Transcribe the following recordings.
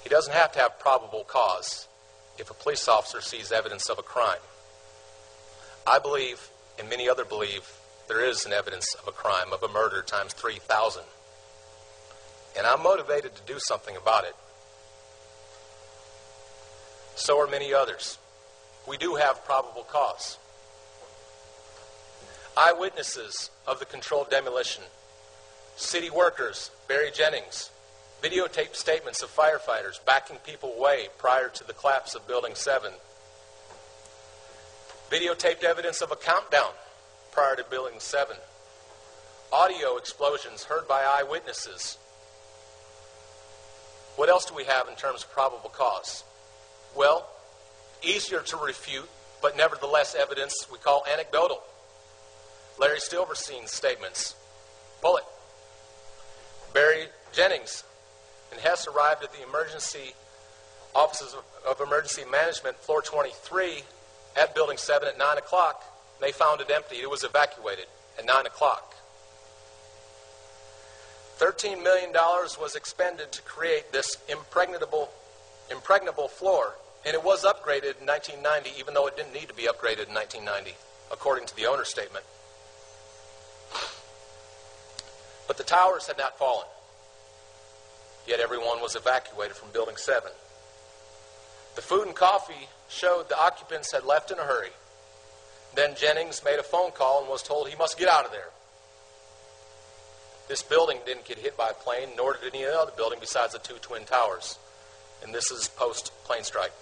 He doesn't have to have probable cause if a police officer sees evidence of a crime. I believe, and many others believe, there is an evidence of a crime, of a murder times 3,000. And I'm motivated to do something about it. So are many others. We do have probable cause. Eyewitnesses of the controlled demolition, city workers, Barry Jennings, videotaped statements of firefighters backing people away prior to the collapse of Building 7, videotaped evidence of a countdown prior to Building 7, audio explosions heard by eyewitnesses. What else do we have in terms of probable cause? Well, easier to refute, but nevertheless evidence we call anecdotal. Larry Silverstein's statements. Bullet. Barry Jennings and Hess arrived at the emergency offices of emergency management, floor 23, at Building 7 at 9 o'clock. They found it empty. It was evacuated at 9 o'clock. $13 million was expended to create this impregnable floor, and it was upgraded in 1990, even though it didn't need to be upgraded in 1990, according to the owner's statement. But the towers had not fallen, yet everyone was evacuated from Building 7. The food and coffee showed the occupants had left in a hurry. Then Jennings made a phone call and was told he must get out of there. This building didn't get hit by a plane, nor did any other building besides the two twin towers. And this is post-plane strike.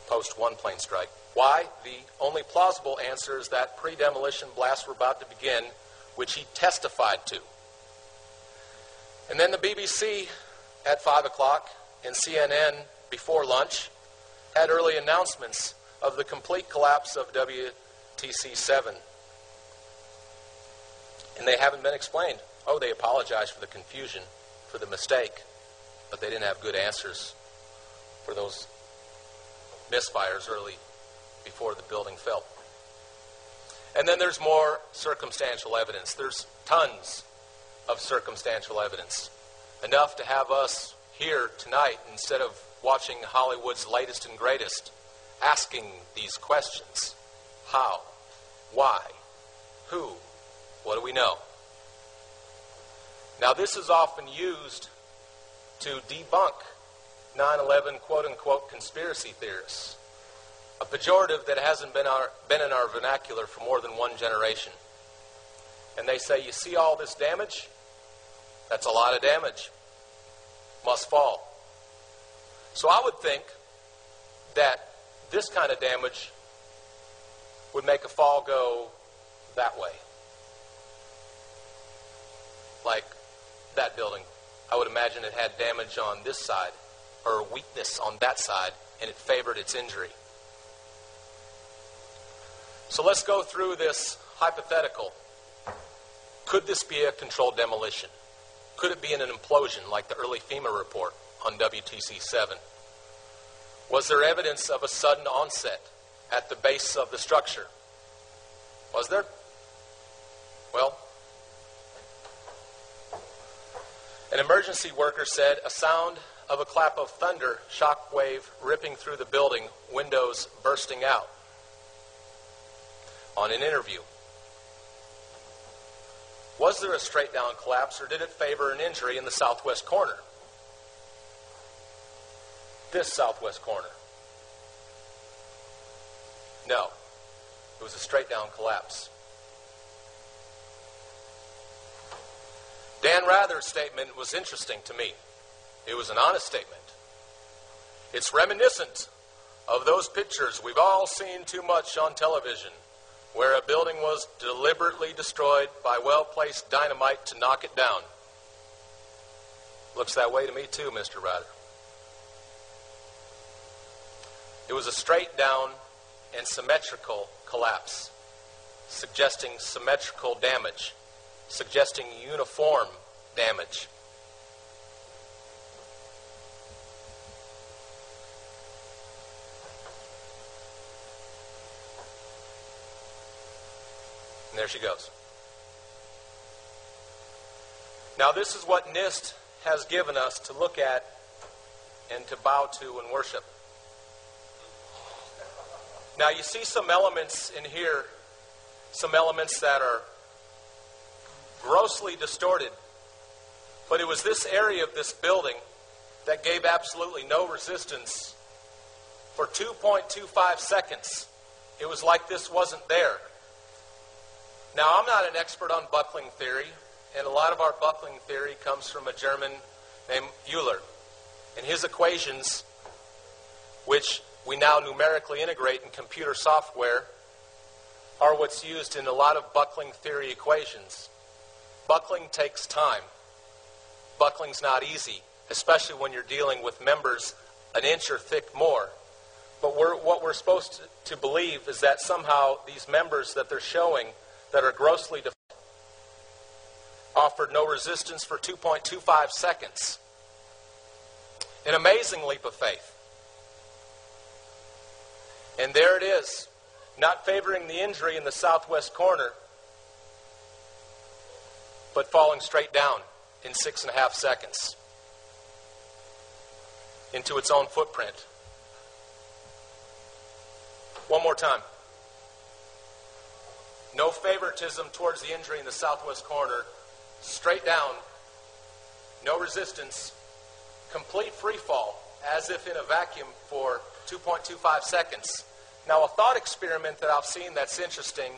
Post-one plane strike. Why? The only plausible answer is that pre-demolition blasts were about to begin, which he testified to. And then the BBC at 5 o'clock and CNN before lunch had early announcements of the complete collapse of WTC 7. And they haven't been explained. Oh, they apologized for the confusion, for the mistake, but they didn't have good answers for those misfires early before the building fell. And then there's more circumstantial evidence. There's tons of circumstantial evidence. Enough to have us here tonight, instead of watching Hollywood's latest and greatest, asking these questions. How? Why? Who? What do we know? Now, this is often used to debunk 9/11 quote-unquote conspiracy theorists, a pejorative that hasn't been in our vernacular for more than one generation. And they say, you see all this damage? That's a lot of damage. Must fall. So I would think that this kind of damage would make a fall go that way. Like that building. I would imagine it had damage on this side, or weakness on that side, and it favored its injury. So let's go through this hypothetical. Could this be a controlled demolition? Could it be in an implosion like the early FEMA report on WTC 7? Was there evidence of a sudden onset at the base of the structure? Was there? Well, an emergency worker said a sound of a clap of thunder, shock wave ripping through the building, windows bursting out. On an interview. Was there a straight down collapse, or did it favor an injury in the southwest corner? This southwest corner. No. It was a straight down collapse. Dan Rather's statement was interesting to me. It was an honest statement. It's reminiscent of those pictures we've all seen too much on television, where a building was deliberately destroyed by well-placed dynamite to knock it down. Looks that way to me too, Mr. Rather. It was a straight down and symmetrical collapse, suggesting symmetrical damage, suggesting uniform damage. And there she goes. Now, this is what NIST has given us to look at and to bow to and worship. Now you see some elements in here, some elements that are grossly distorted. But it was this area of this building that gave absolutely no resistance for 2.25 seconds. It was like this wasn't there. Now, I'm not an expert on buckling theory, and a lot of our buckling theory comes from a German named Euler. And his equations, which we now numerically integrate in computer software, are what's used in a lot of buckling theory equations. Buckling takes time. Buckling's not easy, especially when you're dealing with members an inch or thick more. But what we're supposed to believe is that somehow these members that they're showing that are grossly deformed offered no resistance for 2.25 seconds. An amazing leap of faith. And there it is, not favoring the injury in the southwest corner, but falling straight down in 6.5 seconds into its own footprint. One more time. No favoritism towards the injury in the southwest corner. Straight down. No resistance. Complete free fall, as if in a vacuum for 2.25 seconds. Now, a thought experiment that I've seen that's interesting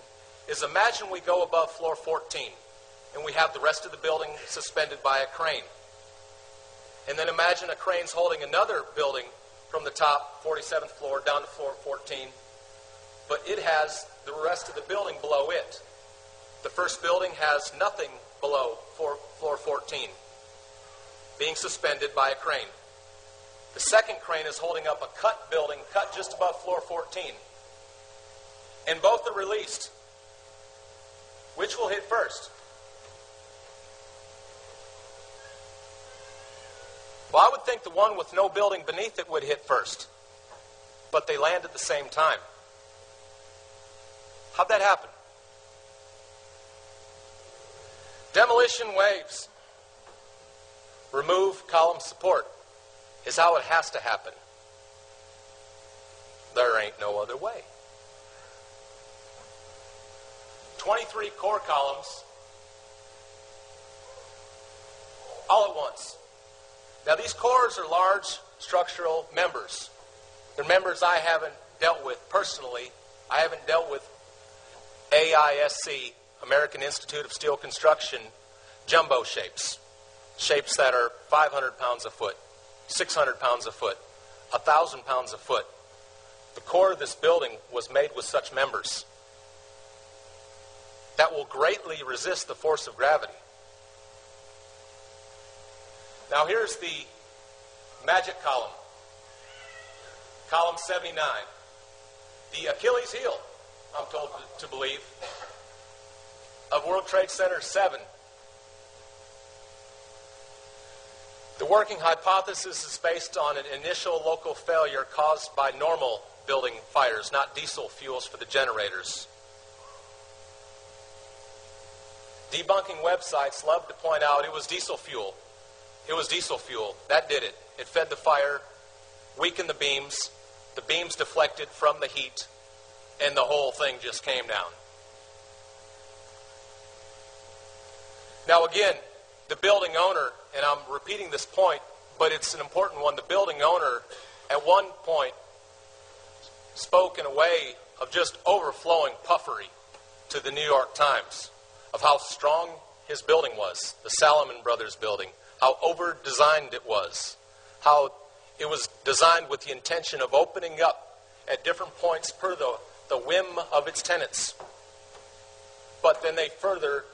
is imagine we go above floor 14 and we have the rest of the building suspended by a crane. And then imagine a crane's holding another building from the top 47th floor down to floor 14, but it has the rest of the building below it. The first building has nothing below floor 14, being suspended by a crane. The second crane is holding up a cut building, cut just above floor 14. And both are released. Which will hit first? Well, I would think the one with no building beneath it would hit first. But they land at the same time. How'd that happen? Demolition waves. Remove column support is how it has to happen. There ain't no other way. 23 core columns all at once. Now these cores are large structural members. They're members I haven't dealt with personally. I haven't dealt with AISC, American Institute of Steel Construction, jumbo shapes. Shapes that are 500 pounds a foot, 600 pounds a foot, 1,000 pounds a foot. The core of this building was made with such members that will greatly resist the force of gravity. Now here's the magic column, column 79. The Achilles heel, I'm told to believe, of World Trade Center 7. The working hypothesis is based on an initial local failure caused by normal building fires, not diesel fuels for the generators. Debunking websites love to point out it was diesel fuel. It was diesel fuel. That did it. It fed the fire, weakened the beams deflected from the heat, and the whole thing just came down. Now again, the building owner, and I'm repeating this point, but it's an important one, the building owner at one point spoke in a way of just overflowing puffery to the New York Times of how strong his building was, the Salomon Brothers building, how over-designed it was, how it was designed with the intention of opening up at different points per the whim of its tenants. But then they further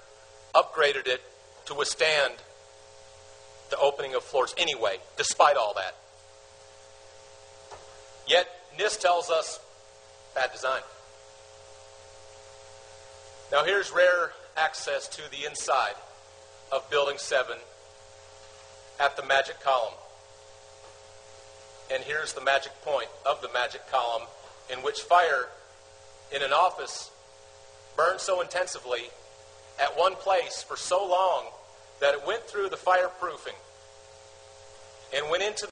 upgraded it to withstand the opening of floors anyway, despite all that. Yet, NIST tells us, bad design. Now here's rare access to the inside of Building 7 at the magic column. And here's the magic point of the magic column, in which fire in an office burned so intensively at one place for so long that it went through the fireproofing and went into